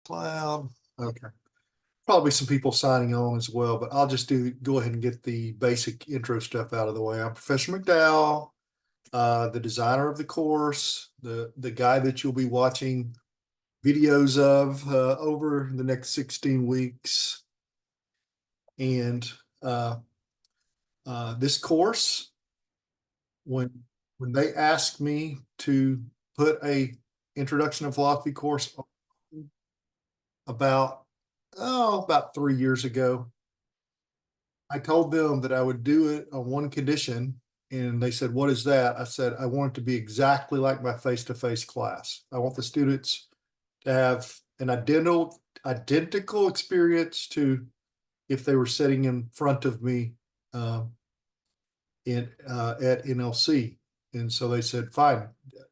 Cloud. Okay. Probably some people signing on as well, but I'll just go ahead and get the basic intro stuff out of the way. I'm Professor McDowell, the designer of the course, the guy that you'll be watching videos of over the next 16 weeks. And this course, when they asked me to put a introduction to philosophy course about 3 years ago, I told them that I would do it on one condition, and they said, "What is that?" I said, "I want it to be exactly like my face-to-face class. I want the students to have an identical experience to if they were sitting in front of me at NLC." And so they said, "Fine,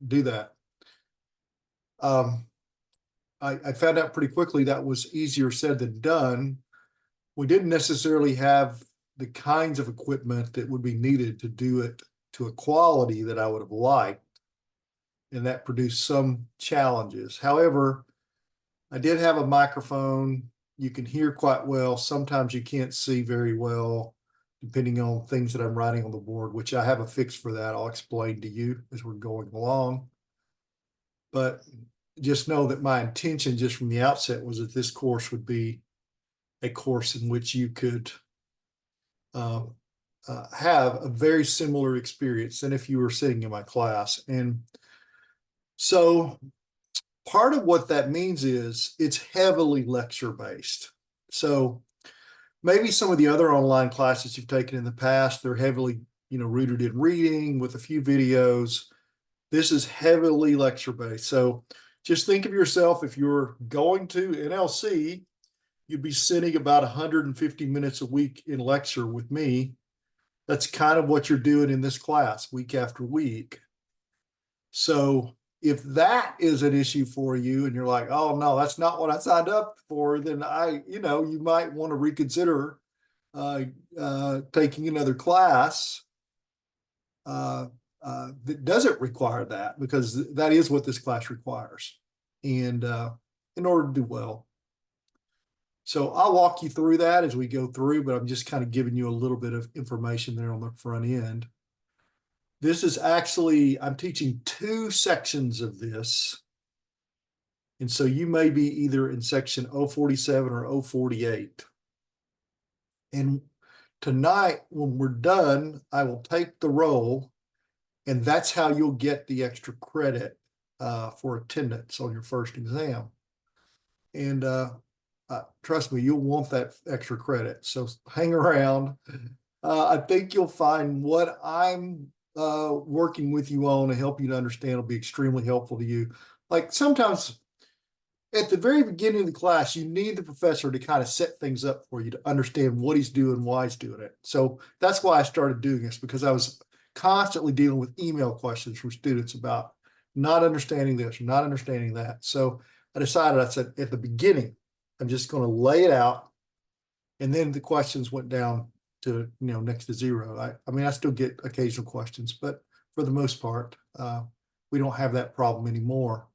do that." I found out pretty quickly that was easier said than done. We didn't necessarily have the kinds of equipment that would be needed to do it to a quality that I would have liked, and that produced some challenges. However, I did have a microphone. You can hear quite well. Sometimes you can't see very well, depending on things that I'm writing on the board, which I have a fix for that. I'll explain to you as we're going along. But just know that my intention just from the outset was that this course would be a course in which you could have a very similar experience than if you were sitting in my class. And so part of what that means is it's heavily lecture based. So maybe some of the other online classes you've taken in the past, they're heavily, rooted in reading with a few videos. This is heavily lecture based. So just think of yourself, if you're going to NLC, you'd be sitting about 150 minutes a week in lecture with me. That's kind of what you're doing in this class week after week. So if that is an issue for you and you're like, "Oh no, that's not what I signed up for," then you might want to reconsider taking another class that doesn't require that, because that is what this class requires, and in order to do well. So I'll walk you through that as we go through, but I'm just kind of giving you a little bit of information there on the front end. This is actually, I'm teaching 2 sections of this. And so you may be either in section 047 or 048. And tonight, when we're done, I will take the roll, and that's how you'll get the extra credit for attendance on your first exam. And trust me, you'll want that extra credit. So hang around. I think you'll find what I'm working with you on to help you to understand will be extremely helpful to you. Like sometimes at the very beginning of the class, you need the professor to kind of set things up for you to understand what he's doing, why he's doing it. So that's why I started doing this, because I was constantly dealing with email questions from students about not understanding this or not understanding that. So I said at the beginning, I'm just going to lay it out. And then the questions went down to, next to zero. I mean, I still get occasional questions, but for the most part, we don't have that problem anymore.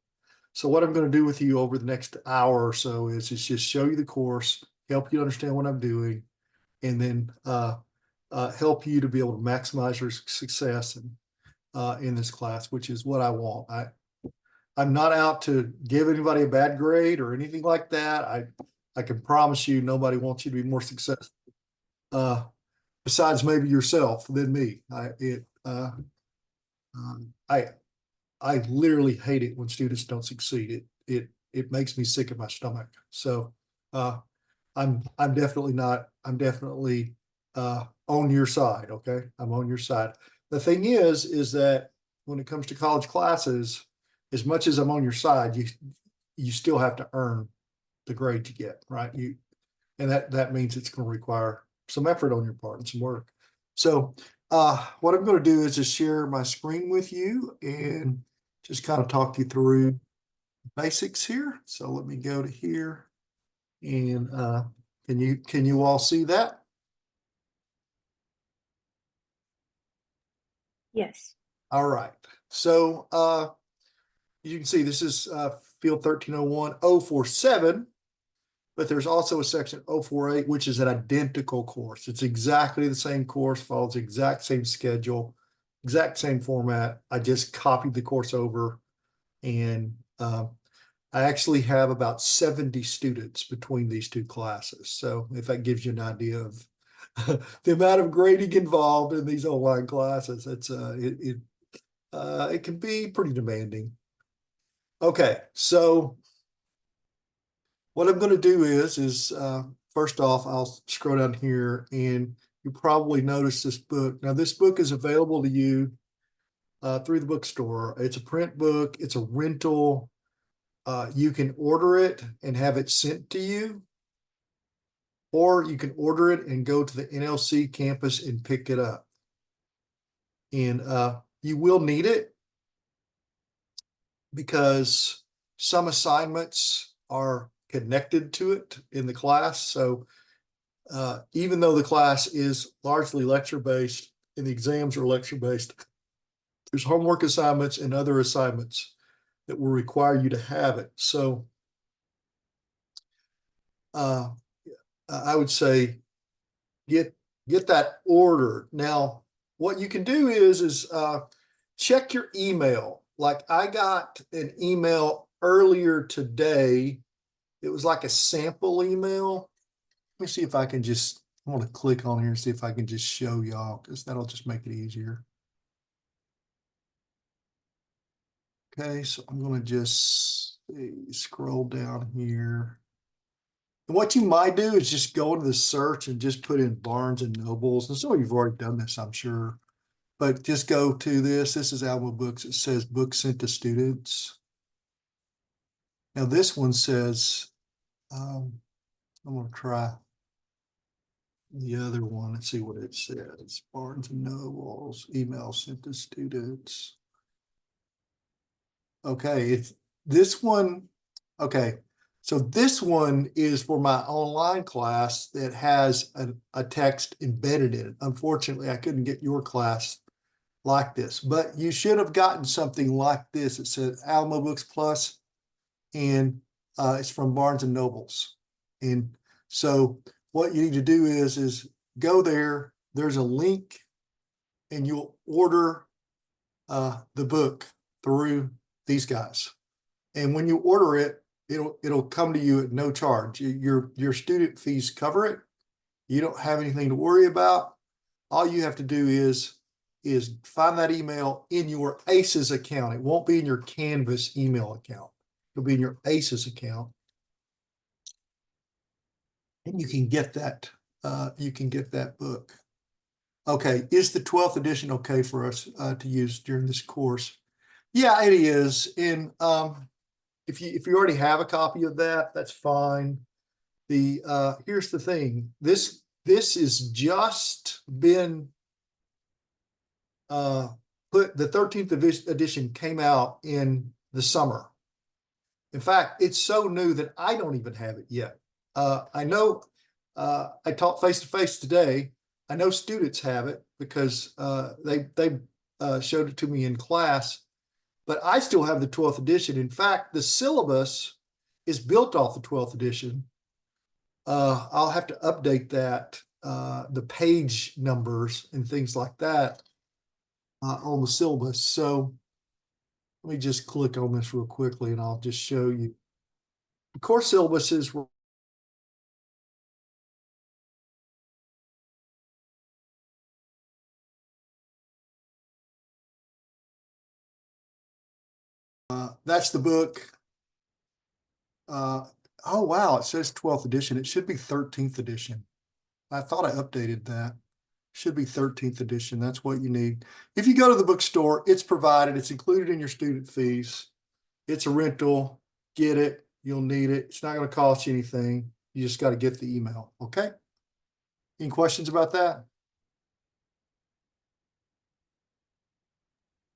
So what I'm going to do with you over the next hour or so is just show you the course, help you understand what I'm doing, and then help you to be able to maximize your success in this class, which is what I want. I'm not out to give anybody a bad grade or anything like that. I can promise you nobody wants you to be more successful, besides maybe yourself, than me. I literally hate it when students don't succeed. It makes me sick in my stomach. So I'm definitely on your side. Okay, I'm on your side. The thing is that when it comes to college classes, as much as I'm on your side, you still have to earn the grade you get, right? And that means it's going to require some effort on your part and some work. So what I'm going to do is just share my screen with you and just kind of talk you through basics here. So let me go to here, and can you all see that? Yes. All right. So you can see this is Field 1301, 047, but there's also a section 048, which is an identical course. It's exactly the same course, follows the exact same schedule, exact same format. I just copied the course over, and I actually have about 70 students between these two classes. So if that gives you an idea of the amount of grading involved in these online classes, it can be pretty demanding. Okay, so what I'm going to do is first off, I'll scroll down here, and you probably notice this book. Now, this book is available to you through the bookstore. It's a print book. It's a rental. You can order it and have it sent to you, or you can order it and go to the NLC campus and pick it up. And you will need it because some assignments are connected to it in the class. So even though the class is largely lecture-based and the exams are lecture-based, there's homework assignments and other assignments that will require you to have it. So I would say get that ordered. Now, what you can do is check your email. Like, I got an email earlier today. It was like a sample email. Let me see if I can just, I want to click on here and see if I can just show y'all, because that'll just make it easier. Okay, so I'm going to just scroll down here. And what you might do is just go into the search and just put in Barnes and Nobles. And some of you've already done this, I'm sure. But just go to this. This is Alma Books. It says books sent to students. Now this one says, I'm going to try the other one. Let's see what it says. Barnes and Nobles, email sent to students. Okay, it's this one. Okay, so this one is for my online class that has a text embedded in it. Unfortunately, I couldn't get your class like this, but you should have gotten something like this. It says Alma Books Plus, and it's from Barnes and Nobles. And so what you need to do is go there. There's a link, and you'll order the book through these guys. And when you order it, it'll come to you at no charge. Your student fees cover it. You don't have anything to worry about. All you have to do is find that email in your ACES account. It won't be in your Canvas email account. It'll be in your ACES account. And you can get that. You can get that book. Okay, is the 12th edition okay for us to use during this course? Yeah, it is. And if you already have a copy of that, that's fine. Here's the thing. This is just been the 13th edition came out in the summer. In fact, it's so new that I don't even have it yet. I know I taught face-to-face today. I know students have it because they showed it to me in class. But I still have the 12th edition. In fact, the syllabus is built off the 12th edition. I'll have to update that, the page numbers and things like that on the syllabus. So let me just click on this real quickly and I'll just show you. The course syllabus is that's the book. Oh, wow, it says 12th edition. It should be 13th edition. I thought I updated that. Should be 13th edition. That's what you need. If you go to the bookstore, it's provided. It's included in your student fees. It's a rental. Get it. You'll need it. It's not going to cost you anything. You just got to get the email. Okay? Any questions about that?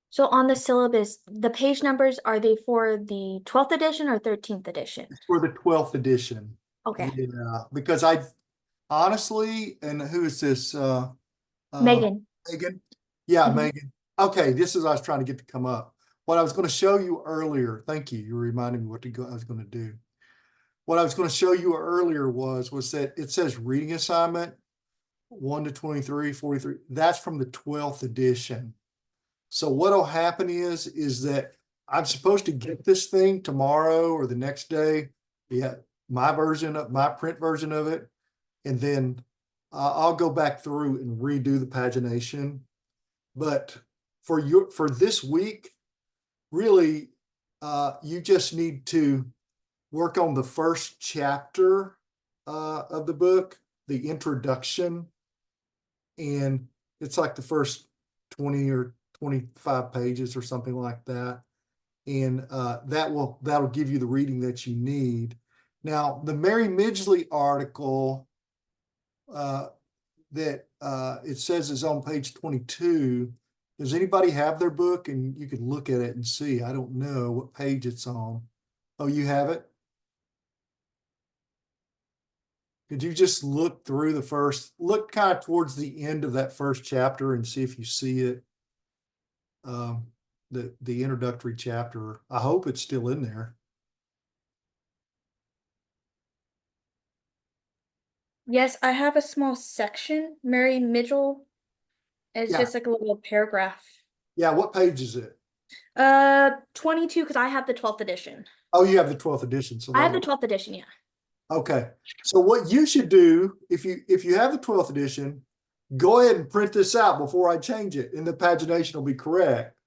So on the syllabus, the page numbers, are they for the 12th edition or 13th edition? It's for the 12th edition. Okay. Yeah, because I honestly, and who is this? Megan. Megan. Yeah, Mhm. Megan. Okay, this is I was trying to get to come up. what I was going to show you earlier, thank you, you reminded me I was going to do. What I was going to show you earlier was that it says reading assignment 1 to 23, 43. That's from the 12th edition. So what'll happen is that I'm supposed to get this thing tomorrow or the next day. Yeah, my print version of it. And then I'll go back through and redo the pagination. But for this week, really, you just need to work on the first chapter of the book, the introduction. And it's like the first 20 or 25 pages or something like that. And that'll give you the reading that you need. Now, the Mary Midgley article that it says is on page 22. Does anybody have their book? And you can look at it and see. I don't know what page it's on. Oh, you have it? Could you just look through look kind of towards the end of that first chapter and see if you see it? The introductory chapter. I hope it's still in there. Yes, I have a small section, Mary Midgley. It's Yeah. just like a little paragraph. Yeah, what page is it? 22, because I have the 12th edition. Oh, you have the 12th edition. So I have the 12th edition, yeah. okay. So what you should do, if you have the 12th edition, go ahead and print this out before I change it, and the pagination will be correct.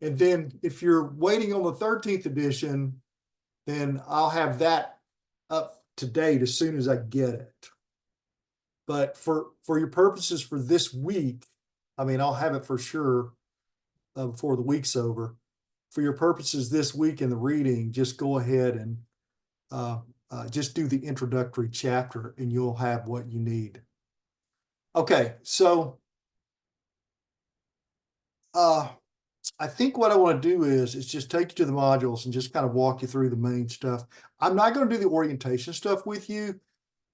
And then if you're waiting on the 13th edition, then I'll have that up to date as soon as I get it. But for your purposes for this week, I mean, I'll have it for sure before the week's over. For your purposes this week in the reading, just go ahead and just do the introductory chapter and you'll have what you need. Okay, so I think what I want to do is just take you to the modules and just kind of walk you through the main stuff. I'm not going to do the orientation stuff with you.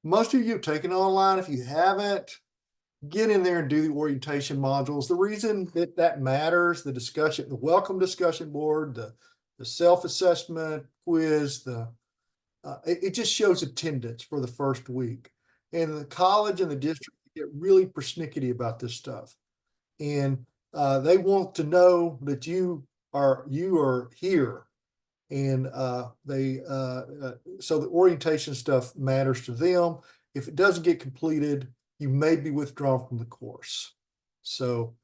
Most of you have taken it online. If you haven't, get in there and do the orientation modules. The reason that matters, the discussion, the welcome discussion board, the self-assessment quiz, it just shows attendance for the first week. And the college and the district get really persnickety about this stuff. And they want to know that you are here. And so the orientation stuff matters to them. If it doesn't get completed, you may be withdrawn from the course. So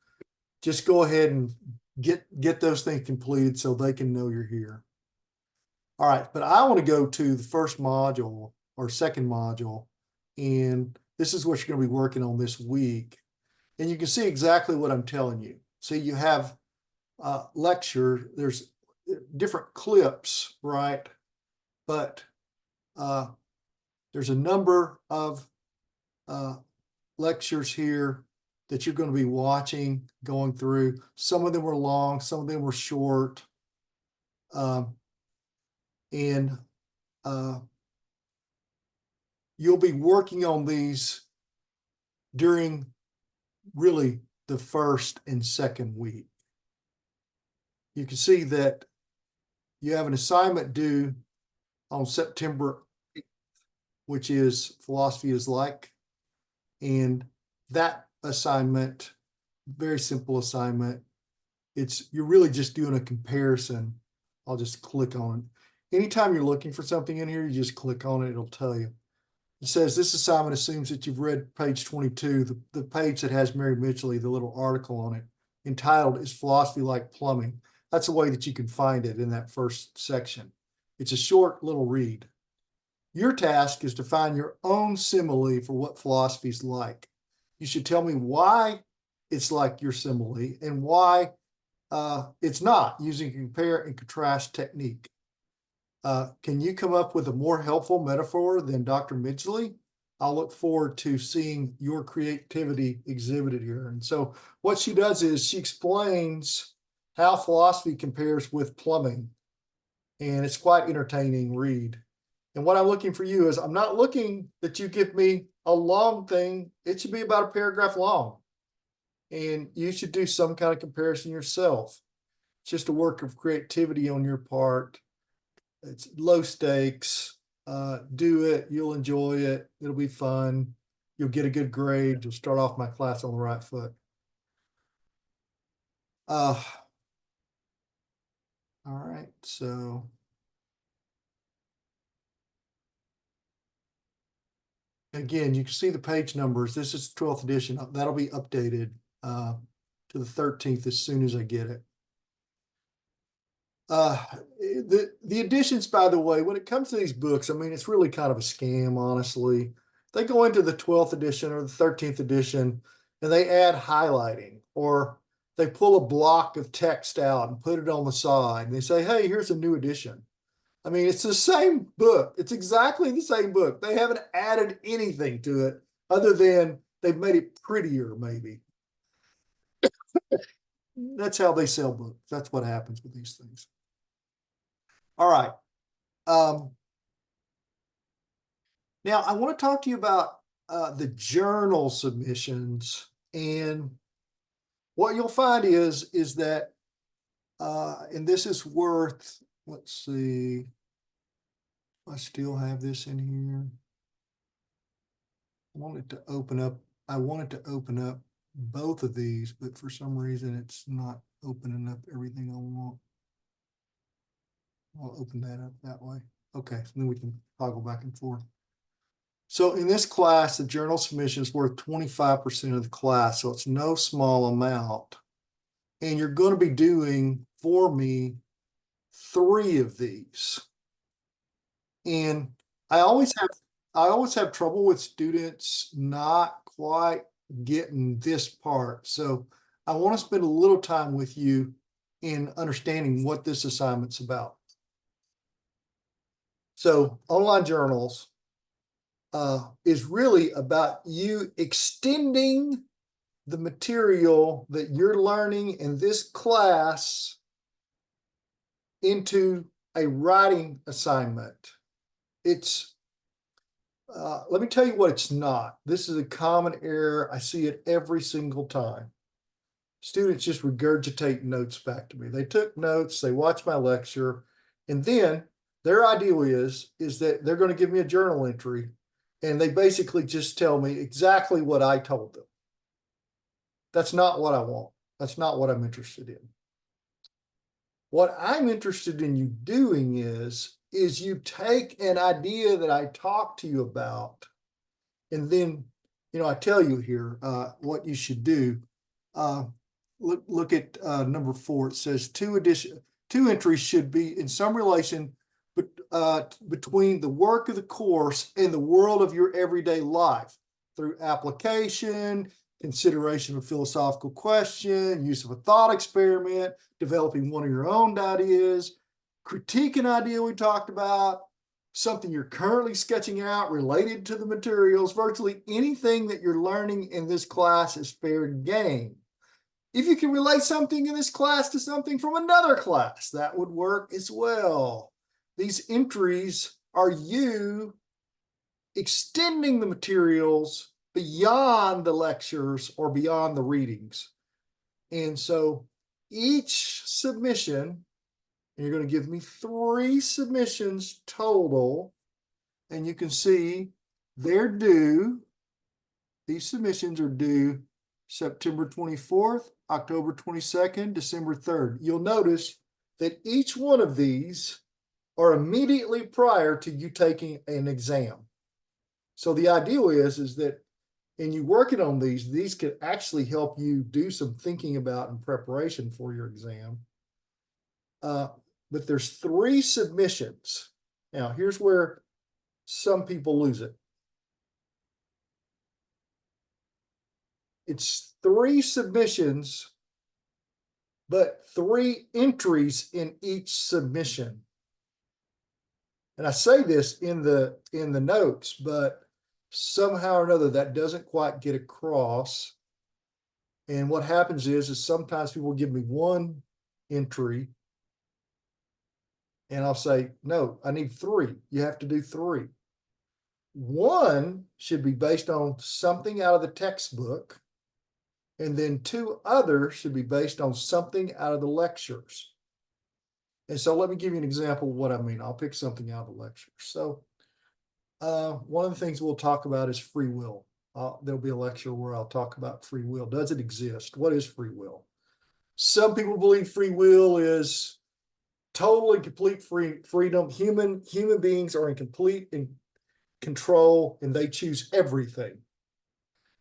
just go ahead and get those things completed so they can know you're here. All right, but I want to go to the first module or second module, and this is what you're going to be working on this week. And you can see exactly what I'm telling you. See, you have lecture, there's different clips, right? But there's a number of lectures here that you're going to be watching, going through. Some of them were long, some of them were short. And you'll be working on these during really the first and second week. You can see that you have an assignment due on September 8th, which is Philosophy is Like. And that assignment, very simple assignment. You're really just doing a comparison. I'll just click on it. Anytime you're looking for something in here, you just click on it, it'll tell you. It says this assignment assumes that you've read page 22, the page that has Mary Midgley, the little article on it, entitled Is Philosophy Like Plumbing? That's a way that you can find it in that first section. It's a short little read. Your task is to find your own simile for what philosophy is like. You should tell me why it's like your simile and why it's not, using compare and contrast technique. Can you come up with a more helpful metaphor than Dr. Midgley? I'll look forward to seeing your creativity exhibited here. And so what she does is she explains how philosophy compares with plumbing. And it's quite entertaining read. And what I'm looking for you is, I'm not looking that you give me a long thing. It should be about a paragraph long. And you should do some kind of comparison yourself. just a work of creativity on your part. It's low stakes. Do it. You'll enjoy it. It'll be fun. You'll get a good grade. You'll start off my class on the right foot. All right, so. Again, you can see the page numbers. This is 12th edition. That'll be updated to the 13th as soon as I get it. The editions, by the way, when it comes to these books, I mean, it's really kind of a scam, honestly. They go into the 12th edition or the 13th edition and they add highlighting, or they pull a block of text out and put it on the side and they say, hey, here's a new edition. I mean, it's the same book. It's exactly the same book. They haven't added anything to it other than they've made it prettier, maybe. That's how they sell books. That's what happens with these things. All right. Now, I want to talk to you about the journal submissions. And what you'll find is that, and this is worth, let's see, I still have this in here. I want it to open up. I want it to open up both of these, but for some reason it's not opening up everything I want. I'll open that up that way. Okay, so then we can toggle back and forth. So in this class, the journal submission is worth 25% of the class, so it's no small amount. And you're going to be doing for me 3 of these. And I always have trouble with students not quite getting this part. So I want to spend a little time with you in understanding what this assignment's about. So online journals is really about you extending the material that you're learning in this class into a writing assignment. It's, let me tell you what it's not. This is a common error. I see it every single time. Students just regurgitate notes back to me. They took notes, they watched my lecture, and then their idea is that they're going to give me a journal entry, and they basically just tell me exactly what I told them. That's not what I want. That's not what I'm interested in. What I'm interested in you doing is you take an idea that I talked to you about, and then, I tell you here what you should do. Look at number 4. It says two entries should be in some relation between the work of the course and the world of your everyday life through application, consideration of a philosophical question, use of a thought experiment, developing one of your own ideas, critique an idea we talked about, something you're currently sketching out related to the materials. Virtually anything that you're learning in this class is fair game. If you can relate something in this class to something from another class, that would work as well. These entries are you extending the materials beyond the lectures or beyond the readings. And so each submission, and you're going to give me 3 submissions total, and you can see they're due. These submissions are due September 24th, October 22nd, December 3rd. You'll notice that each one of these are immediately prior to you taking an exam. So the idea is that in you working on these could actually help you do some thinking about and preparation for your exam. But there's 3 submissions. Now, here's where some people lose it. It's 3 submissions, but 3 entries in each submission. And I say this in the notes, but somehow or another that doesn't quite get across. And what happens is sometimes people give me 1 entry, and I'll say, no, I need 3. You have to do 3. 1 should be based on something out of the textbook, and then 2 others should be based on something out of the lectures. And so let me give you an example of what I mean. I'll pick something out of the lecture. So one of the things we'll talk about is free will. There'll be a lecture where I'll talk about free will. Does it exist? What is free will? Some people believe free will is total and complete freedom. Human beings are in complete control and they choose everything.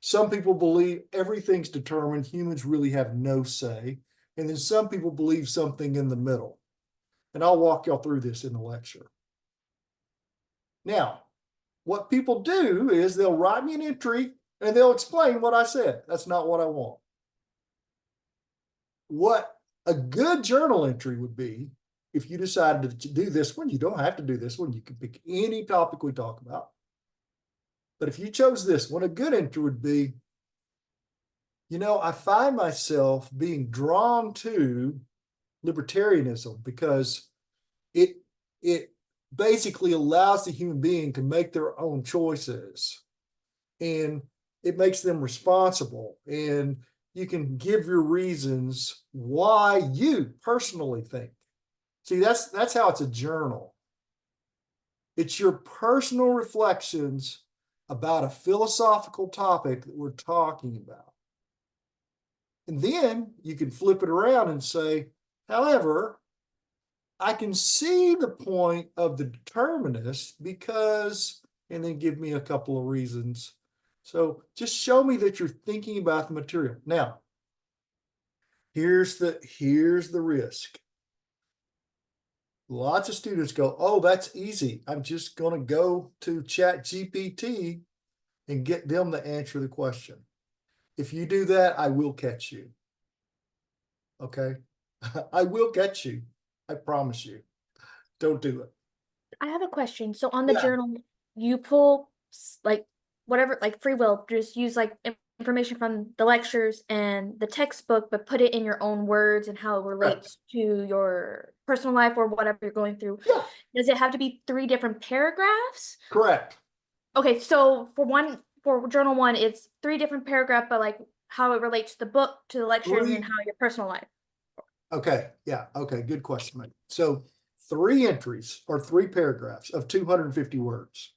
Some people believe everything's determined. Humans really have no say. And then some people believe something in the middle. And I'll walk y'all through this in the lecture. Now, what people do is they'll write me an entry and they'll explain what I said. That's not what I want. What a good journal entry would be, if you decided to do this one, you don't have to do this one. You can pick any topic we talk about. But if you chose this one, a good entry would be, I find myself being drawn to libertarianism because it basically allows the human being to make their own choices, and it makes them responsible, and you can give your reasons why you personally think. See, that's how it's a journal. It's your personal reflections about a philosophical topic that we're talking about. And then you can flip it around and say, however, I can see the point of the determinist because, and then give me a couple of reasons. So just show me that you're thinking about the material. Now, here's the risk. Lots of students go, oh, that's easy. I'm just going to go to ChatGPT and get them to answer the question. If you do that, I will catch you. Okay? I will catch you. I promise you. Don't do it. I have a question. So on the Yeah. journal, you pull like whatever, like free will, just use like information from the lectures and the textbook, but put it in your own words and how it relates to your personal life or whatever you're going through. Yeah. Does it have to be 3 different paragraphs? Correct. Okay, so for journal 1, it's 3 different paragraphs, but like how it relates to the book, to the lecture, and then how your personal life. Okay. Yeah. Okay. Good question, mate. So 3 entries or 3 paragraphs of 250 words.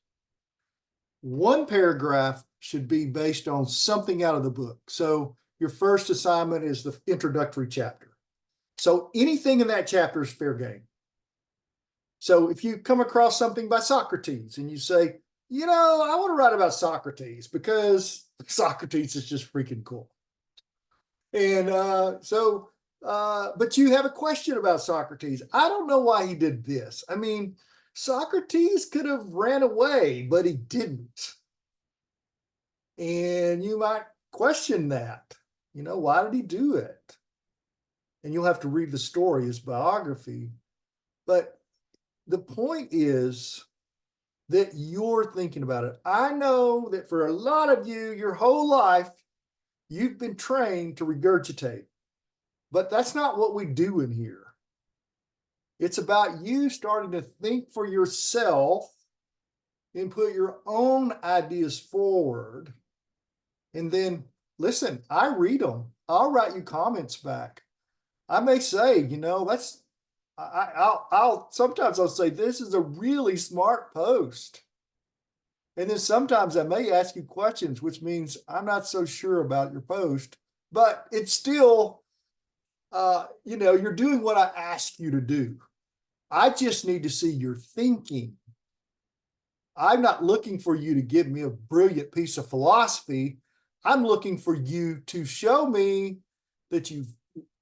1 paragraph should be based on something out of the book. So your first assignment is the introductory chapter. So anything in that chapter is fair game. So if you come across something by Socrates and you say, I want to write about Socrates because Socrates is just freaking cool. And but you have a question about Socrates. I don't know why he did this. I mean, Socrates could have ran away, but he didn't. And you might question that. Why did he do it? And you'll have to read the story, his biography. But the point is that you're thinking about it. I know that for a lot of you, your whole life, you've been trained to regurgitate. But that's not what we do in here. It's about you starting to think for yourself and put your own ideas forward. And then, listen, I read them. I'll write you comments back. I may say, I'll sometimes I'll say, this is a really smart post. And then sometimes I may ask you questions, which means I'm not so sure about your post, but it's still, you're doing what I ask you to do. I just need to see your thinking. I'm not looking for you to give me a brilliant piece of philosophy. I'm looking for you to show me that you've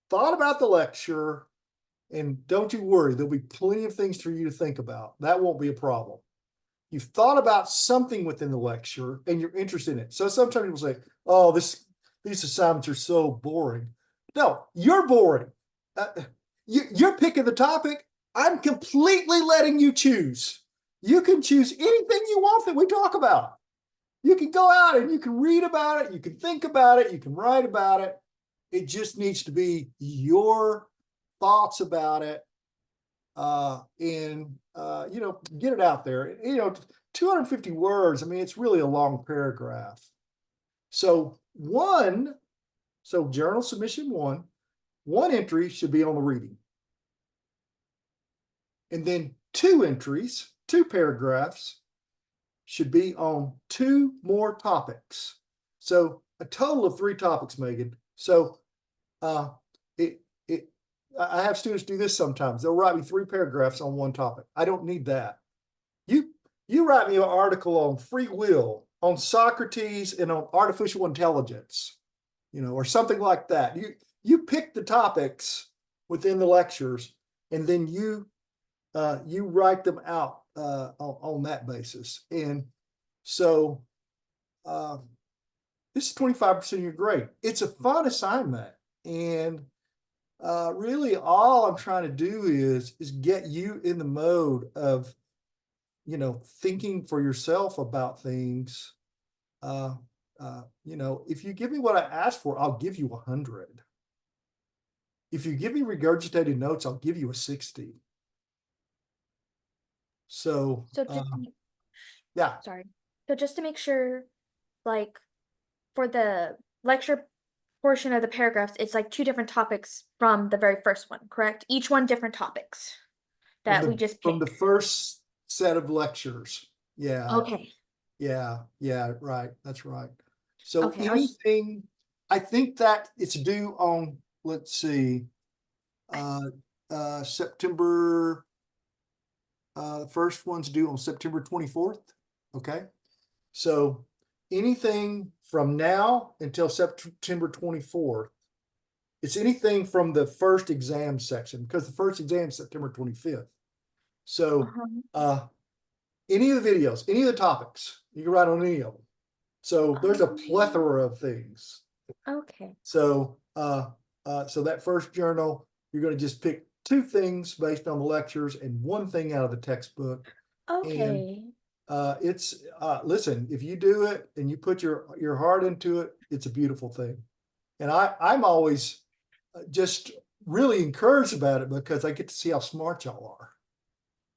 thought about the lecture, and don't you worry, there'll be plenty of things for you to think about. That won't be a problem. You've thought about something within the lecture and you're interested in it. So sometimes people say, oh, these assignments are so boring. No, you're boring. You're picking the topic. I'm completely letting you choose. You can choose anything you want that we talk about. You can go out and you can read about it. You can think about it. You can write about it. It just needs to be your thoughts about it. Get it out there. 250 words. I mean, it's really a long paragraph. So journal submission one entry should be on the reading. And then 2 entries, 2 paragraphs should be on 2 more topics. So a total of 3 topics, Megan. So I have students do this sometimes. They'll write me 3 paragraphs on 1 topic. I don't need that. You write me an article on free will, on Socrates, and on artificial intelligence, or something like that. You pick the topics within the lectures, and then you write them out on that basis. And so this is 25% of your grade. It's a fun assignment, and really all I'm trying to do is get you in the mode of thinking for yourself about things. If you give me what I asked for, I'll give you 100. If you give me regurgitated notes, I'll give you a 60. So, So just yeah. sorry. So just to make sure, like for the lecture portion of the paragraphs, it's like 2 different topics from the very first one, correct? Each one different topics that we just From the picked. first set of lectures. Yeah. Okay. Yeah, right. That's right. So Okay. anything, I think that it's due on, let's see, September, the first one's due on September 24th. Okay. So anything from now until September 24th, it's anything from the first exam section, because the first exam is September 25th. So, any of the videos, any of the topics, you can write on any of them. So there's a plethora of things. Okay. So, so that first journal, you're going to just pick 2 things based on the lectures and 1 thing out of the textbook. Okay. And it's listen, if you do it and you put your heart into it, it's a beautiful thing. And I'm always just really encouraged about it because I get to see how smart y'all are.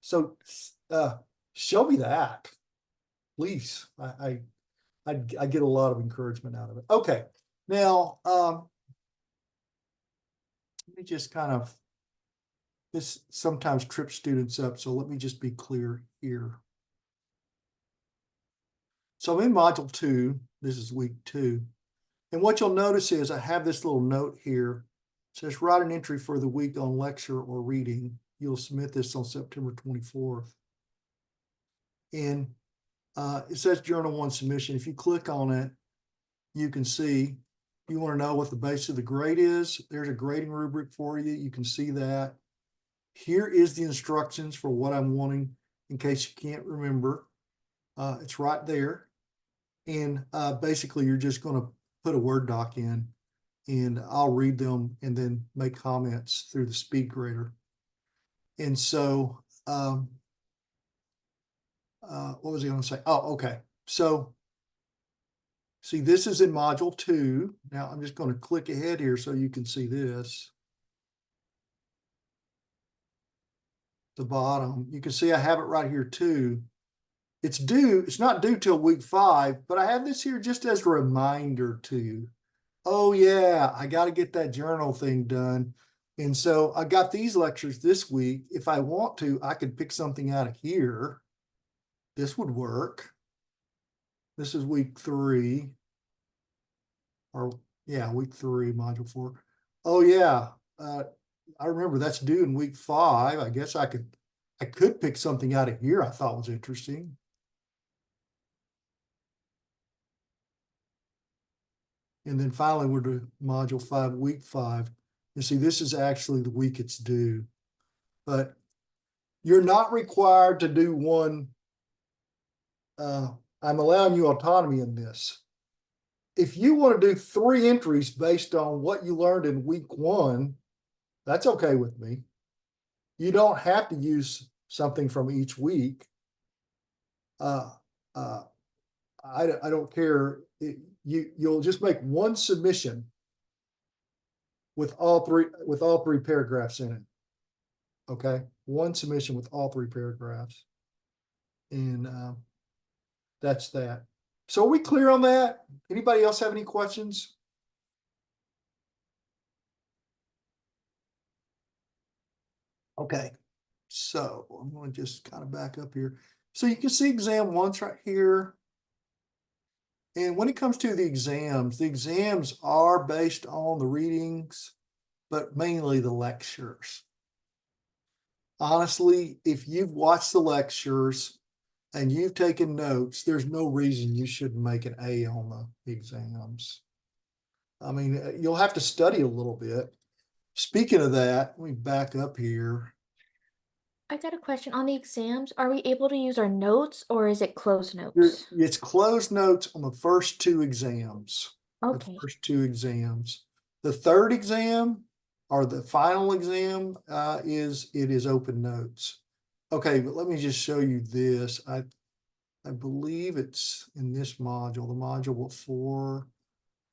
So show me that, please. I get a lot of encouragement out of it. Okay, now let me just this sometimes trips students up, so let me just be clear here. So I'm in module 2. This is week 2, and what you'll notice is I have this little note here. It says write an entry for the week on lecture or reading. You'll submit this on September 24th. And it says Journal 1 submission. If you click on it, you can see, you want to know what the base of the grade is. There's a grading rubric for you. You can see that. Here is the instructions for what I'm wanting in case you can't remember. It's right there. And basically, you're just going to put a Word doc in, and I'll read them and then make comments through the speed grader. And so, what was I going to say? Oh, okay. So, see, this is in module 2. Now I'm just going to click ahead here so you can see this. The bottom, you can see I have it right here too. It's not due till week 5, but I have this here just as a reminder to you. Oh yeah, I got to get that journal thing done. And so I got these lectures this week. If I want to, I could pick something out of here. This would work. This is week 3. Or yeah, week 3, module 4. Oh yeah, I remember that's due in week 5. I guess I could pick something out of here I thought was interesting. And then finally, we're to module 5, week 5. You see, this is actually the week it's due. But you're not required to do one. I'm allowing you autonomy in this. If you want to do 3 entries based on what you learned in week 1, that's okay with me. You don't have to use something from each week. I don't care. You'll just make 1 submission with all 3 paragraphs in it. Okay, 1 submission with all 3 paragraphs, and that's that. So are we clear on that? Anybody else have any questions? Okay. So I'm going to just kind of back up here. So you can see exam one's right here. And when it comes to the exams are based on the readings, but mainly the lectures. Honestly, if you've watched the lectures and you've taken notes, there's no reason you shouldn't make an A on the exams. I mean, you'll have to study a little bit. Speaking of that, let me back up here. I got a question on the exams. Are we able to use our notes or is it closed notes? It's closed notes on the first two exams. The Okay. first two exams. The third exam or the final exam is open notes. Okay, but let me just show you this. I believe it's in this module, the module before.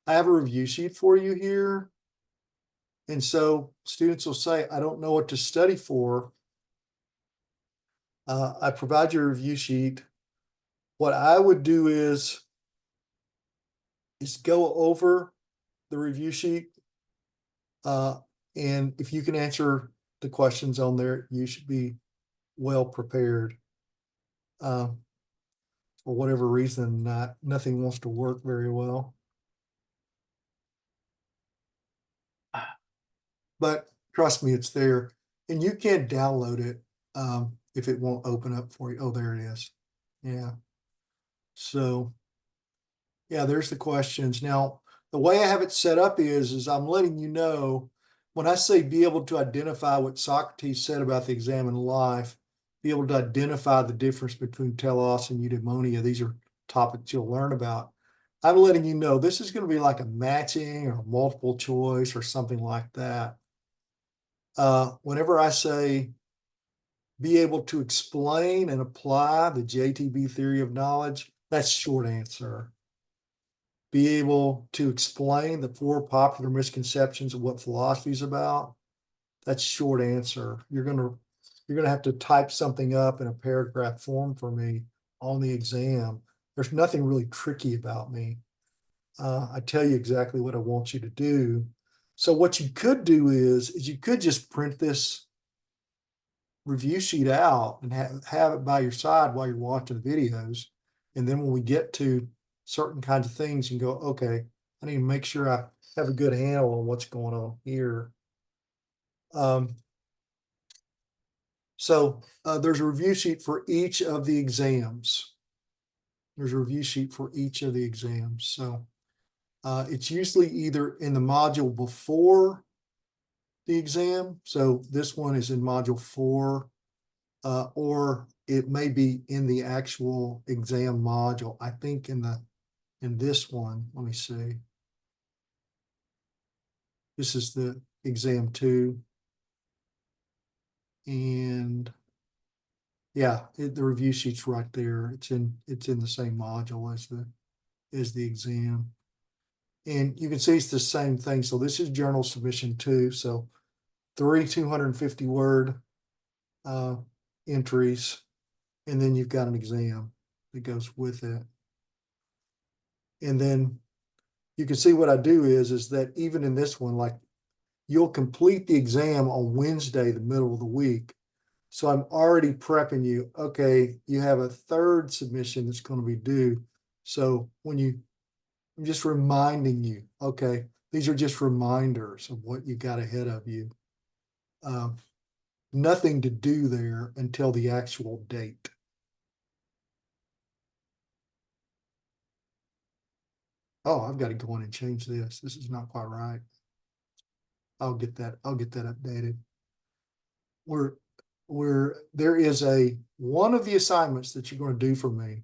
I have a review sheet for you here. And so students will say, I don't know what to study for. I provide you a review sheet. What I would do is go over the review sheet. And if you can answer the questions on there, you should be well prepared. For whatever reason, nothing wants to work very well. But trust me, it's there. And you can download it if it won't open up for you. Oh, there it is. Yeah. So, yeah, there's the questions. Now, the way I have it set up is I'm letting you know when I say be able to identify what Socrates said about the exam in life, be able to identify the difference between telos and eudaimonia. These are topics you'll learn about. I'm letting you know this is going to be like a matching or multiple choice or something like that. Whenever I say be able to explain and apply the JTB theory of knowledge, that's short answer. Be able to explain the 4 popular misconceptions of what philosophy is about, that's short answer. You're gonna have to type something up in a paragraph form for me on the exam. There's nothing really tricky about me. I tell you exactly what I want you to do. So what you could do is you could just print this review sheet out and have it by your side while you're watching the videos. And then when we get to certain kinds of things, you can go, okay, I need to make sure I have a good handle on what's going on here. So there's a review sheet for each of the exams. There's a review sheet for each of the exams. So it's usually either in the module before the exam. So this one is in module 4, or it may be in the actual exam module. I think in this one, let me see. This is the exam 2. And yeah, the review sheet's right there. It's in the same module as the exam. And you can see it's the same thing. So this is journal submission 2. So 3 250 word entries, and then you've got an exam that goes with it. And then you can see what I do is that even in this one, like you'll complete the exam on Wednesday, the middle of the week. So I'm already prepping you. Okay, you have a third submission that's going to be due. So I'm just reminding you, okay, these are just reminders of what you got ahead of you. Nothing to do there until the actual date. Oh, I've got to go in and change this. This is not quite right. I'll get that updated. Where there is one of the assignments that you're going to do for me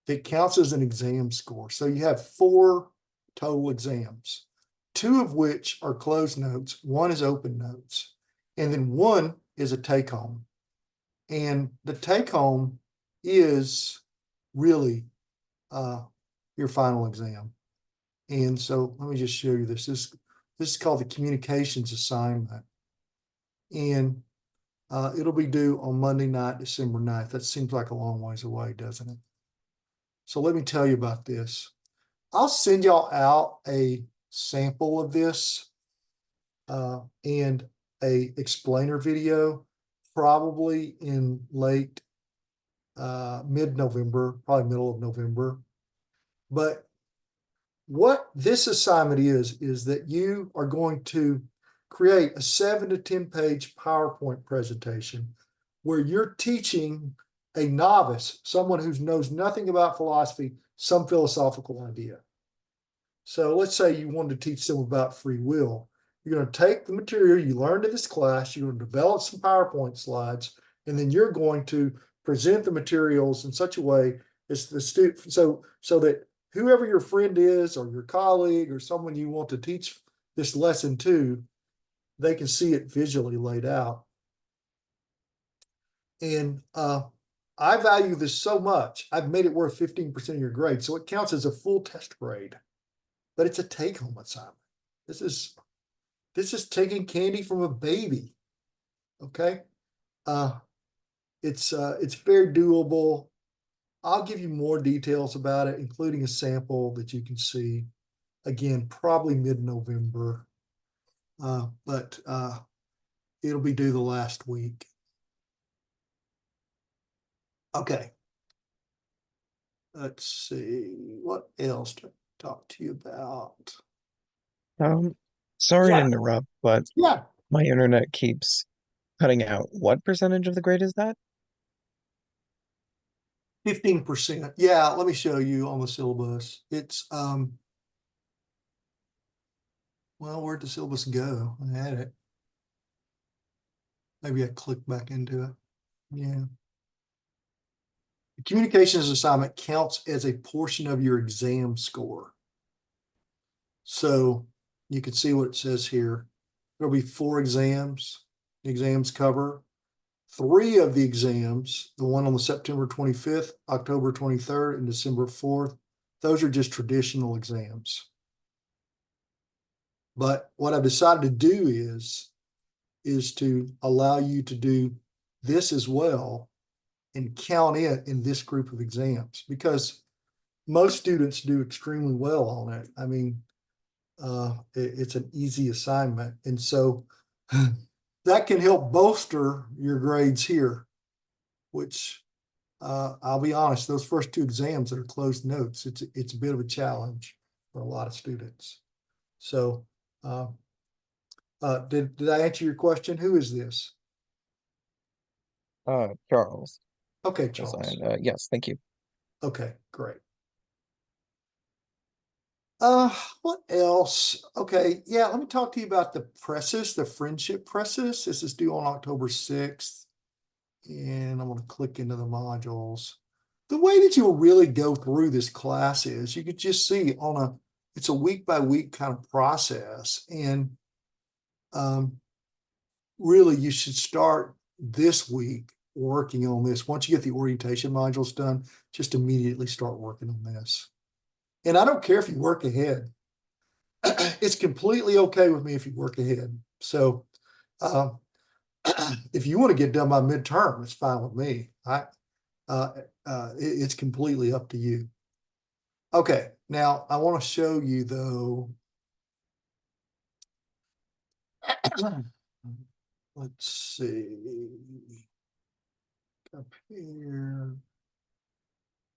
that counts as an exam score. So you have 4 total exams, 2 of which are closed notes, 1 is open notes, and then 1 is a take home. And the take home is really your final exam. And so let me just show you this. This is called the communications assignment. And it'll be due on Monday night, December 9th. That seems like a long ways away, doesn't it? So let me tell you about this. I'll send y'all out a sample of this. And a explainer video, probably in late mid-November, probably middle of November. But what this assignment is that you are going to create a 7 to 10 page PowerPoint presentation where you're teaching a novice, someone who knows nothing about philosophy, some philosophical idea. So let's say you wanted to teach them about free will. You're going to take the material you learned in this class, you're going to develop some PowerPoint slides, and then you're going to present the materials in such a way as the student, so that whoever your friend is or your colleague or someone you want to teach this lesson to, they can see it visually laid out. And I value this so much. I've made it worth 15% of your grade. So it counts as a full test grade, but it's a take-home assignment. This is taking candy from a baby. Okay. It's very doable. I'll give you more details about it, including a sample that you can see. Again, probably mid-November, but it'll be due the last week. Okay. Let's see, what else to talk to you about? Sorry to Yeah. interrupt, but Yeah, my internet keeps cutting out. What percentage of the grade is that? 15%. Yeah, let me show you on the syllabus. It's well, where'd the syllabus go? I had it. Maybe I clicked back into it. Yeah. The communications assignment counts as a portion of your exam score. So you can see what it says here. There'll be 4 exams. The exams cover 3 of the exams, the one on the September 25th, October 23rd, and December 4th. Those are just traditional exams. But what I've decided to do is to allow you to do this as well and count it in this group of exams, because most students do extremely well on it. I mean, it's an easy assignment. And so that can help bolster your grades here, which I'll be honest, those first 2 exams that are closed notes, it's a bit of a challenge for a lot of students. So did I answer your question? Who is this? Charles. Okay, Yes, Charles. yes, thank you. Okay, great. What else? Okay, yeah, let me talk to you about the Precis, the Friendship Precis. This is due on October 6th. And I'm going to click into the modules. The way that you'll really go through this class is you could just see it's a week by week kind of process. And really you should start this week working on this. Once you get the orientation modules done, just immediately start working on this. And I don't care if you work ahead. It's completely okay with me if you work ahead. So if you want to get done by midterm, it's fine with me. It's completely up to you. Okay, now I want to show you though. Let's see. Up here.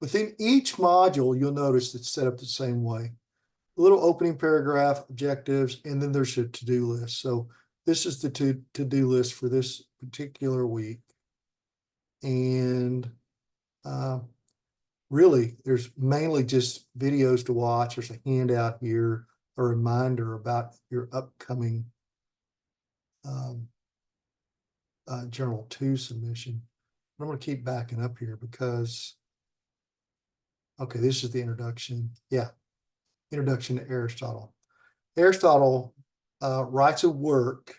Within each module, you'll notice it's set up the same way. A little opening paragraph, objectives, and then there's a to-do list. So this is the to-do list for this particular week. And really, there's mainly just videos to watch. There's a handout here, a reminder about your upcoming Journal 2 submission. I'm going to keep backing up here because, okay, this is the introduction. Yeah, introduction to Aristotle. Aristotle writes a work.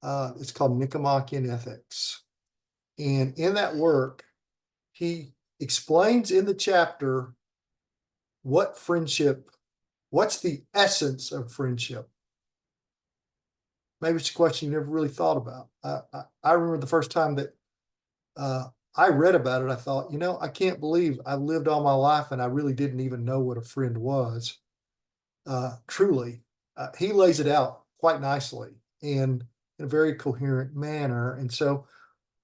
It's called Nicomachean Ethics. And in that work, he explains in the chapter what's the essence of friendship. Maybe it's a question you never really thought about. I remember the first time that I read about it, I thought, I can't believe I've lived all my life and I really didn't even know what a friend was. Truly, he lays it out quite nicely. And in a very coherent manner. And so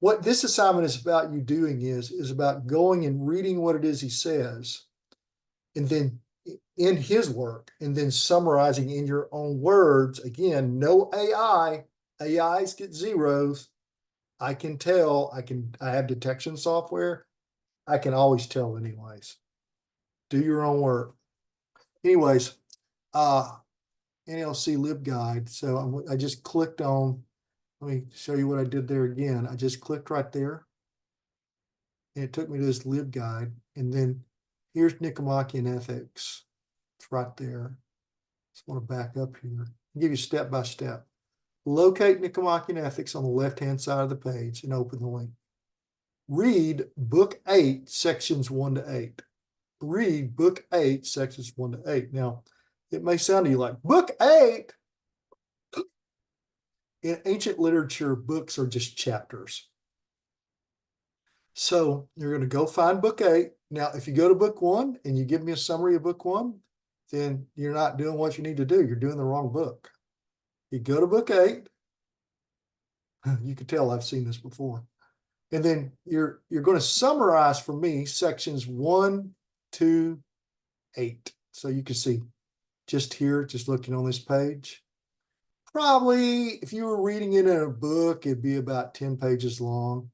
what this assignment is about you doing is about going and reading what it is he says, and then in his work, and then summarizing in your own words. Again, no AI. AIs get zeros. I can tell. I have detection software. I can always tell anyways. Do your own work. Anyways, NLC LibGuide. So I just clicked on, let me show you what I did there again. I just clicked right there. And it took me to this LibGuide. And then here's Nicomachean Ethics. It's right there. Just want to back up here. I'll give you step by step. Locate Nicomachean Ethics on the left-hand side of the page and open the link. Read Book 8, Sections 1 to 8. Read Book 8, Sections 1 to 8. Now, it may sound to you like, Book 8? In ancient literature, books are just chapters. So you're going to go find Book 8. Now, if you go to Book 1 and you give me a summary of Book 1, then you're not doing what you need to do. You're doing the wrong book. You go to Book 8. You can tell I've seen this before. And then you're going to summarize for me sections 1 to 8. So you can see just here, just looking on this page. Probably if you were reading it in a book, it'd be about 10 pages long.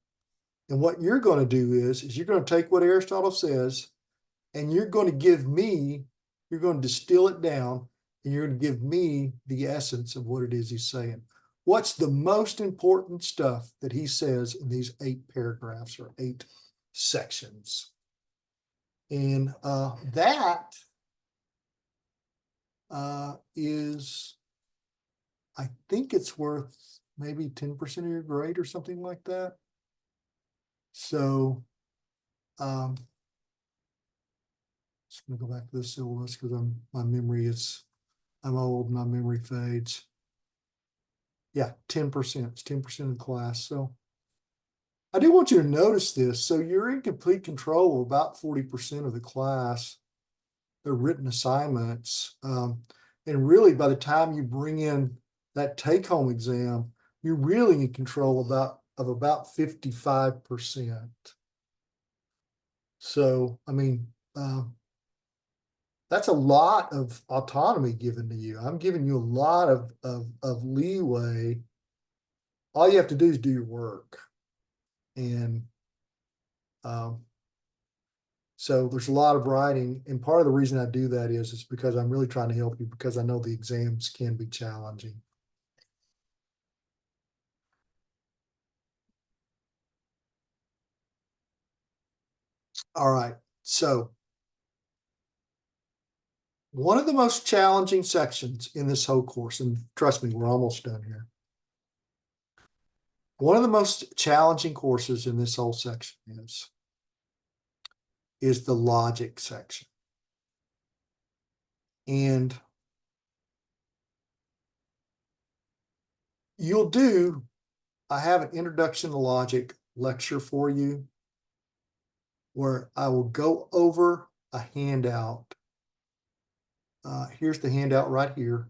And what you're going to do is you're going to take what Aristotle says, and you're going to you're going to distill it down, and you're going to give me the essence of what it is he's saying. What's the most important stuff that he says in these 8 paragraphs or 8 sections? And that is, I think it's worth maybe 10% of your grade or something like that. So just gonna go back to the syllabus because I'm old and my memory fades. Yeah, 10%. It's 10% of the class. So I do want you to notice this. So you're in complete control of about 40% of the class, the written assignments. And really, by the time you bring in that take-home exam, you're really in control of about 55%. So, I mean, that's a lot of autonomy given to you. I'm giving you a lot of leeway. All you have to do is do your work. And so there's a lot of writing. And part of the reason I do that is because I'm really trying to help you, because I know the exams can be challenging. All right. So one of the most challenging sections in this whole course, and trust me, we're almost done here. One of the most challenging courses in this whole section is the logic section. And I have an introduction to logic lecture for you where I will go over a handout. Here's the handout right here.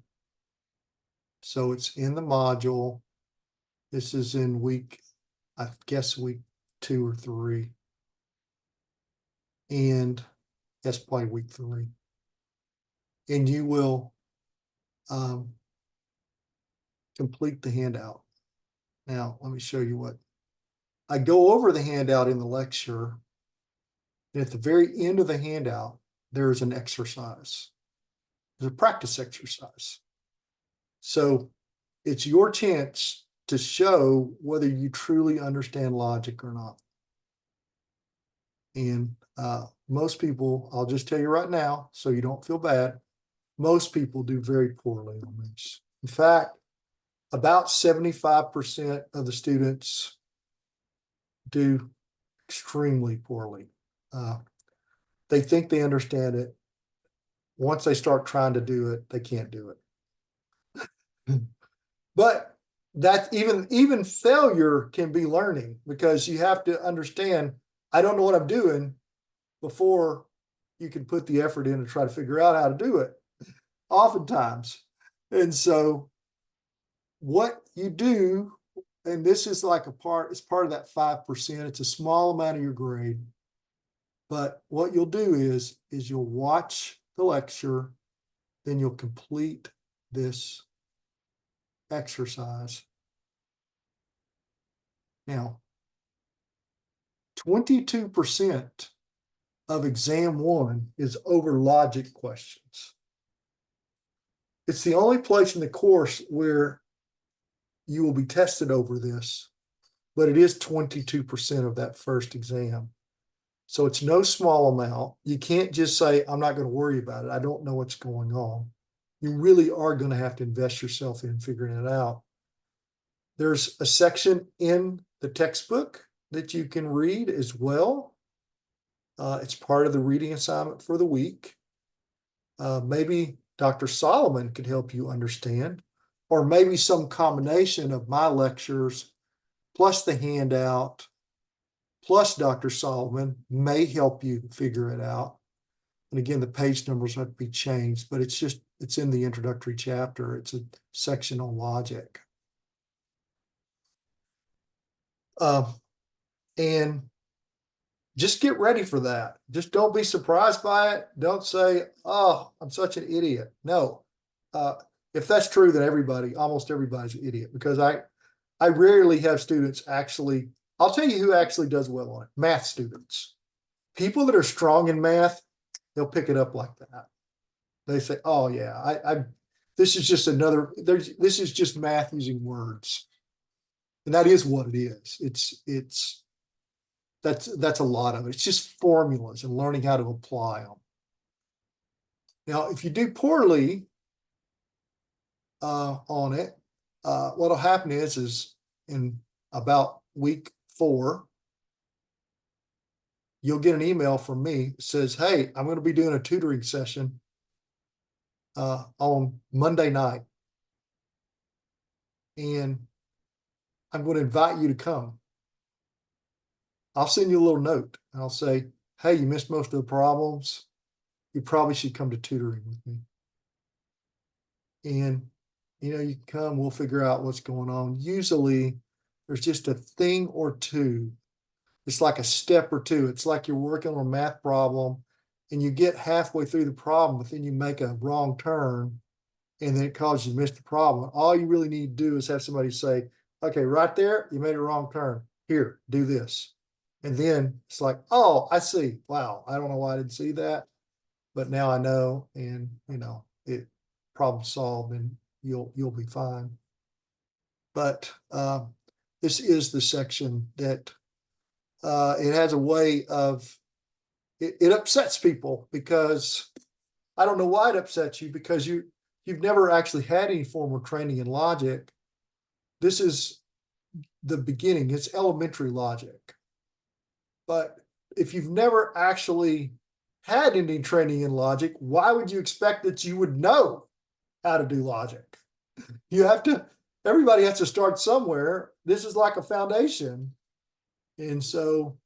So it's in the module. This is in week 2 or 3. And that's probably week 3. And you will complete the handout. Now, let me show you what. I go over the handout in the lecture. And at the very end of the handout, there's an exercise. There's a practice exercise. So it's your chance to show whether you truly understand logic or not. And most people, I'll just tell you right now, so you don't feel bad, most people do very poorly on this. In fact, about 75% of the students do extremely poorly. They think they understand it. Once they start trying to do it, they can't do it. But that even failure can be learning, because you have to understand, I don't know what I'm doing, before you can put the effort in to try to figure out how to do it, oftentimes. And so what you do, and this is like it's part of that 5%. It's a small amount of your grade. But what you'll do is you'll watch the lecture, then you'll complete this exercise. Now, 22% of exam 1 is over logic questions. It's the only place in the course where you will be tested over this, but it is 22% of that first exam. So it's no small amount. You can't just say, I'm not going to worry about it. I don't know what's going on. You really are going to have to invest yourself in figuring it out. There's a section in the textbook that you can read as well. It's part of the reading assignment for the week. Maybe Dr. Solomon could help you understand, or maybe some combination of my lectures plus the handout plus Dr. Solomon may help you figure it out. And again, the page numbers have to be changed, but it's in the introductory chapter. It's a section on logic. And just get ready for that. Just don't be surprised by it. Don't say, oh, I'm such an idiot. No. If that's true, then almost everybody's an idiot, because I rarely have students actually, I'll tell you who actually does well on it. Math students. People that are strong in math, they'll pick it up like that. They say, oh yeah, this is just this is just math using words. And that is what it is. That's a lot of it. It's just formulas and learning how to apply them. Now, if you do poorly on it, what'll happen is in about week 4, you'll get an email from me that says, hey, I'm going to be doing a tutoring session on Monday night. And I'm going to invite you to come. I'll send you a little note. I'll say, hey, you missed most of the problems. You probably should come to tutoring with me. And, you come, we'll figure out what's going on. Usually there's just a thing or two. It's like a step or two. It's like you're working on a math problem and you get halfway through the problem, but then you make a wrong turn and then it causes you to miss the problem. All you really need to do is have somebody say, okay, right there, you made a wrong turn. Here, do this. And then it's like, oh, I see. Wow, I don't know why I didn't see that, but now I know, and it problem solved, and you'll be fine. But this is the section that it has a way of it upsets people, because I don't know why it upsets you, because you've never actually had any formal training in logic. This is the beginning. It's elementary logic. But if you've never actually had any training in logic, why would you expect that you would know how to do logic? Everybody has to start somewhere. This is like a foundation. And so,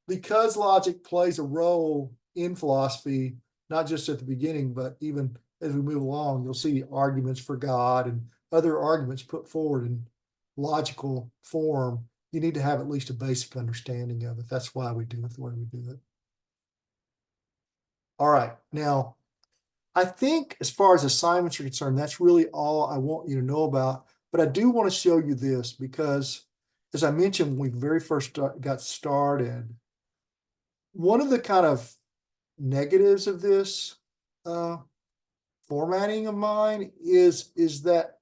because logic plays a role in philosophy, not just at the beginning, but even as we move along, you'll see arguments for God and other arguments put forward in logical form. You need to have at least a basic understanding of it. That's why we do it the way we do it. All right. Now, I think as far as assignments are concerned, that's really all I want you to know about. But I do want to show you this, because as I mentioned, when we very first got started, one of the kind of negatives of this formatting of mine is that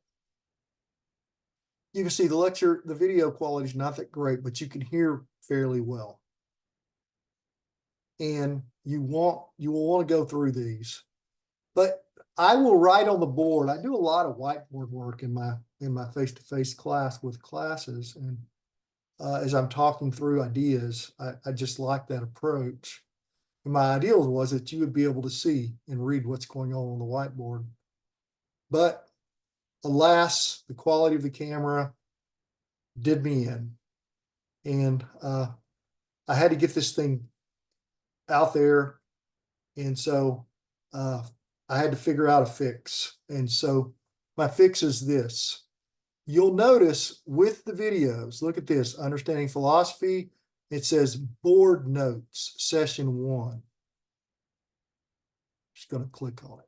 you can see the video quality is not that great, but you can hear fairly well. And you will want to go through these. But I will write on the board. I do a lot of whiteboard work in my face-to-face class with classes. And as I'm talking through ideas, I just like that approach. And my ideal was that you would be able to see and read what's going on the whiteboard. But alas, the quality of the camera did me in. And I had to get this thing out there. And so I had to figure out a fix. And so my fix is this. you'll notice with the videos, look at this, Understanding Philosophy, it says Board Notes, Session 1. Just going to click on it.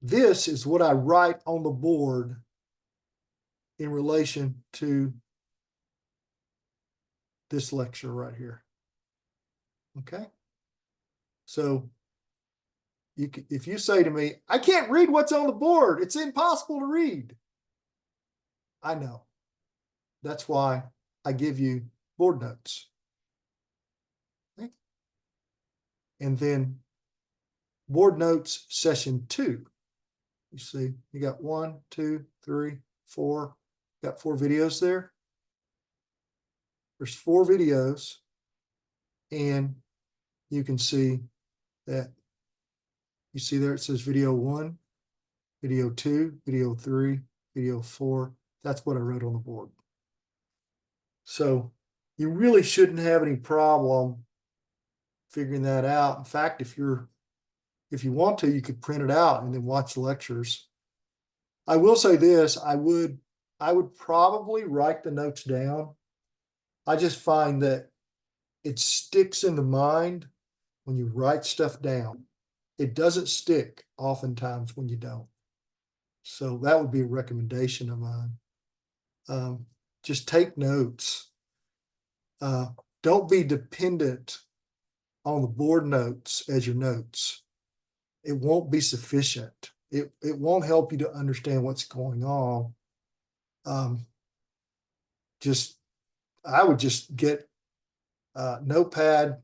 This is what I write on the board in relation to this lecture right here. Okay? So if you say to me, I can't read what's on the board, it's impossible to read. I know. That's why I give you board notes. Okay? And then board notes session 2. You see, you got 1, 2, 3, 4. Got 4 videos there. There's 4 videos, and you can see that. You see there it says video 1, video 2, video 3, video 4. That's what I wrote on the board. So you really shouldn't have any problem figuring that out. In fact, if you want to, you could print it out and then watch the lectures. I will say this, I would probably write the notes down. I just find that it sticks in the mind when you write stuff down. It doesn't stick oftentimes when you don't. So that would be a recommendation of mine. Just take notes. Don't be dependent on the board notes as your notes. It won't be sufficient. It won't help you to understand what's going on. I would just get a notepad,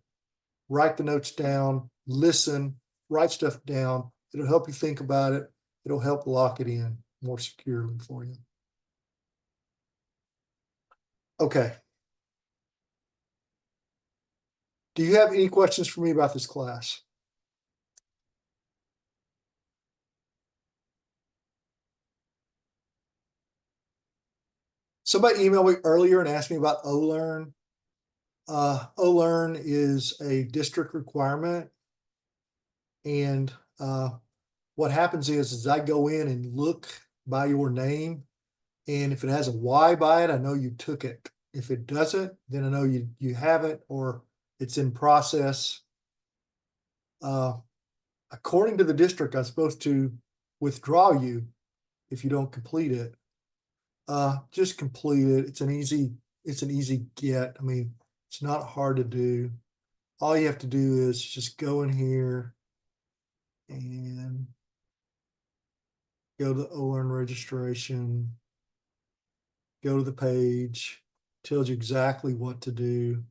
write the notes down, listen, write stuff down. It'll help you think about it. It'll help lock it in more securely for you. Okay. Do you have any questions for me about this class? Somebody emailed me earlier and asked me about OLearn. OLearn is a district requirement. And what happens is I go in and look by your name. And if it has a Y by it, I know you took it. If it doesn't, then I know you haven't or it's in process. According to the district, I'm supposed to withdraw you if you don't complete it. Just complete it. It's an easy get. I mean, it's not hard to do. All you have to do is just go in here and go to the OLearn registration, go to the page, tells you exactly what to do.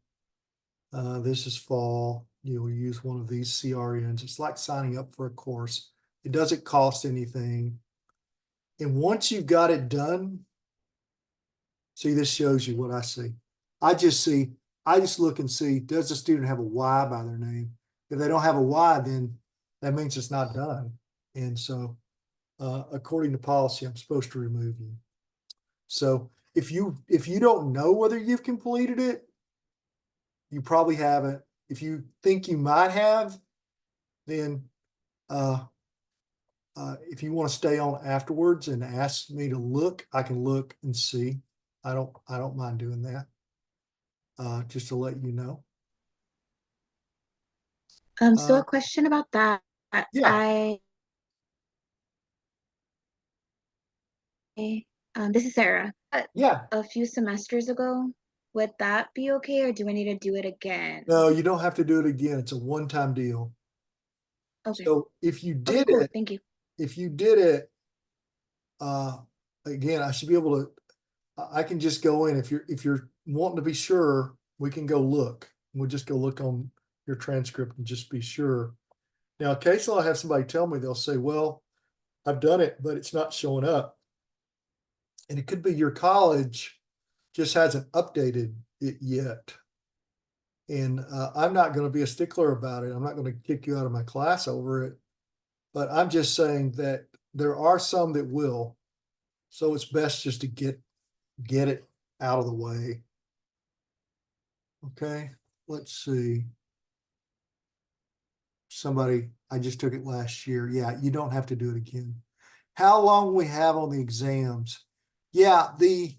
This is fall. You'll use one of these CRNs. It's like signing up for a course. It doesn't cost anything. And once you've got it done, see, this shows you what I see. I just look and see, does the student have a Y by their name? If they don't have a Y, then that means it's not done. And so, according to policy, I'm supposed to remove you. So if you don't know whether you've completed it, you probably haven't. If you think you might have, then if you want to stay on afterwards and ask me to look, I can look and see. I don't mind doing that. Just to let you know. So a question about that. Yeah. This is Sarah. Yeah. A few semesters ago, would that be okay, or do I need to do it again? No, you don't have to do it again. It's a one-time deal. Okay. So if you did Cool. it, Thank you. if you did it, again, I should be able to. I can just go in if you're wanting to be sure. We can go look. We'll just go look on your transcript and just be sure. Now, occasionally I'll have somebody tell me, they'll say, well, I've done it, but it's not showing up. And it could be your college just hasn't updated it yet. And I'm not going to be a stickler about it. I'm not going to kick you out of my class over it. But I'm just saying that there are some that will. So it's best just to get it out of the way. Okay, let's see. Somebody, I just took it last year. Yeah, you don't have to do it again. How long we have on the exams? Yeah, the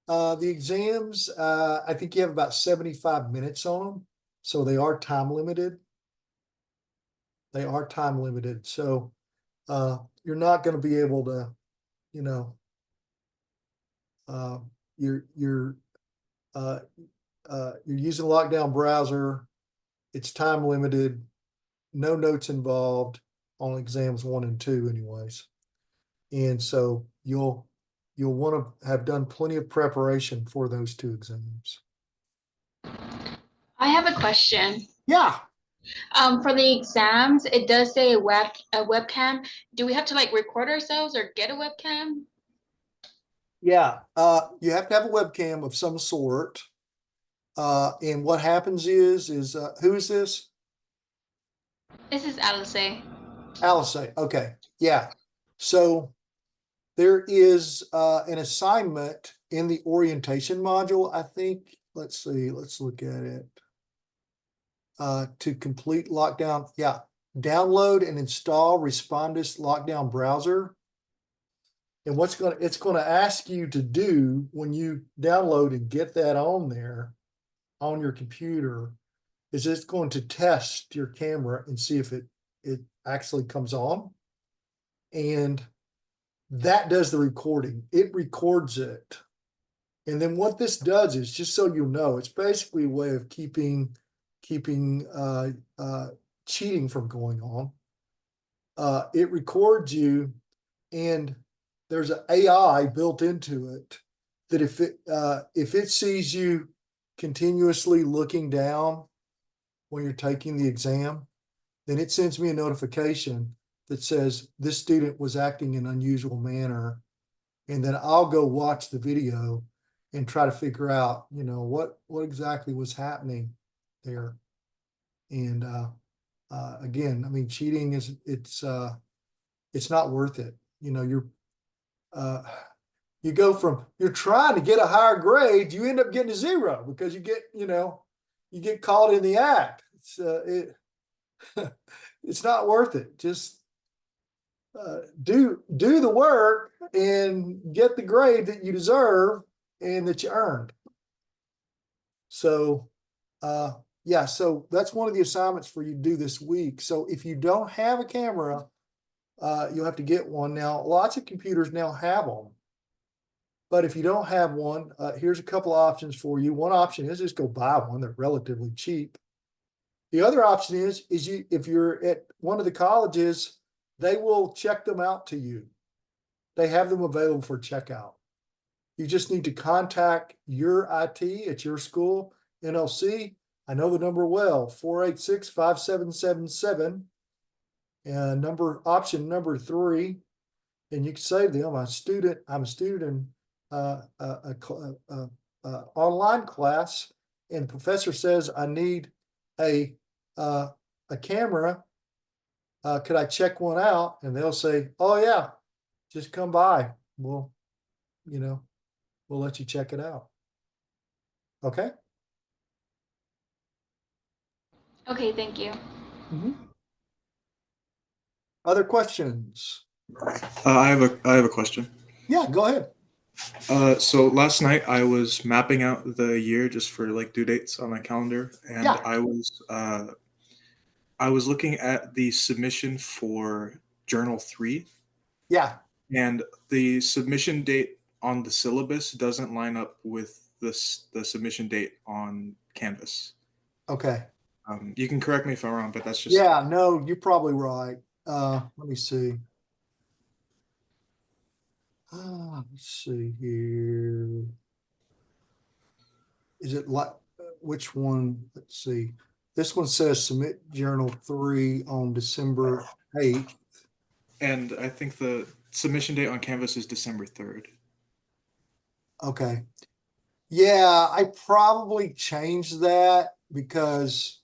exams, I think you have about 75 minutes on them, so they are time limited. They are time limited, so you're not going to be able to, you know, uh, you're you're using lockdown browser. It's time limited, no notes involved on exams 1 and 2 anyways. And so you'll want to have done plenty of preparation for those 2 exams. I have a question. Yeah. For the exams, it does say a webcam. Do we have to like record ourselves or get a webcam? Yeah, you have to have a webcam of some sort. And what happens is who is this? This is Alice. Alice. Okay, yeah. So there is an assignment in the orientation module, I think. Let's see, let's look at it. To complete lockdown, yeah. Download and install Respondus lockdown browser. And it's gonna ask you to do when you download and get that on there on your computer is it's going to test your camera and see if it actually comes on. And that does the recording. It records it. And then what this does is, just so you know, it's basically a way of keeping cheating from going on. It records you, and there's an AI built into it that if it sees you continuously looking down when you're taking the exam, then it sends me a notification that says this student was acting in an unusual manner. And then I'll go watch the video and try to figure out, what exactly was happening there. And again, I mean, cheating it's not worth it. You go from you're trying to get a higher grade, you end up getting a 0 because you get caught in the act. It's not worth it. Just do the work and get the grade that you deserve and that you earned. So yeah, so that's one of the assignments for you to do this week. So if you don't have a camera, you'll have to get one. Now, lots of computers now have them. But if you don't have one, here's a couple of options for you. One option is just go buy one. They're relatively cheap. The other option is if you're at one of the colleges, they will check them out to you. They have them available for checkout. You just need to contact your IT at your school, NLC. I know the number well, 486-5777. And option number 3, and you can say to them, I'm a student in online class, and the professor says I need a camera. Could I check one out? And they'll say, oh yeah, just come by. We'll let you check it out. Okay. Okay, thank you. Other questions? I have a question. Yeah, go ahead. So last night I was mapping out the year just for like due dates on my calendar, and Yeah. I was looking at the submission for Journal 3, Yeah. and the submission date on the syllabus doesn't line up with the submission date on Canvas. Okay. You can correct me if I'm wrong, but that's just Yeah, no, you're probably right. Let me see. Let's see here. Is it like which one? Let's see. This one says submit Journal 3 on December 8th. And I think the submission date on Canvas is December 3rd. Okay. Yeah, I probably changed that because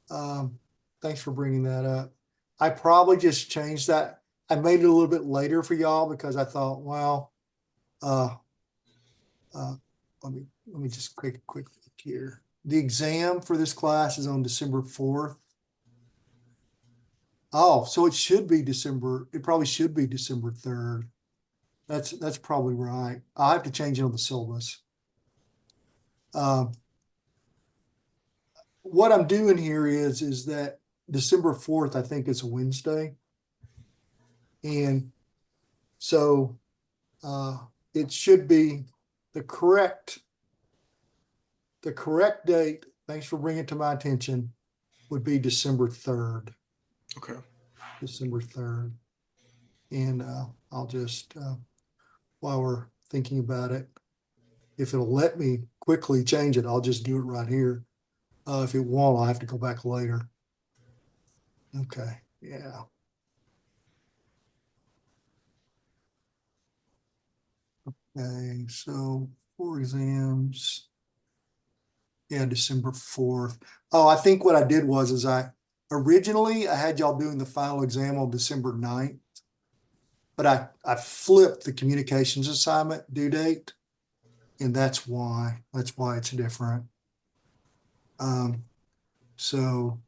thanks for bringing that up. I probably just changed that. I made it a little bit later for y'all because I thought, well, let me just quick look here. The exam for this class is on December 4th. Oh, so it should be December. It probably should be December 3rd. That's probably right. I'll have to change it on the syllabus. What I'm doing here is that December 4th, I think it's a Wednesday. And so it should be the correct date, thanks for bringing it to my attention, would be December 3rd. Okay. December 3rd. And I'll just, while we're thinking about it, if it'll let me quickly change it, I'll just do it right here. If it won't, I'll have to go back later. Okay, yeah. Okay, so 4 exams. Yeah, December 4th. Oh, I think what I did was I originally had y'all doing the final exam on December 9th. But I flipped the communications assignment due date. And that's why it's different. So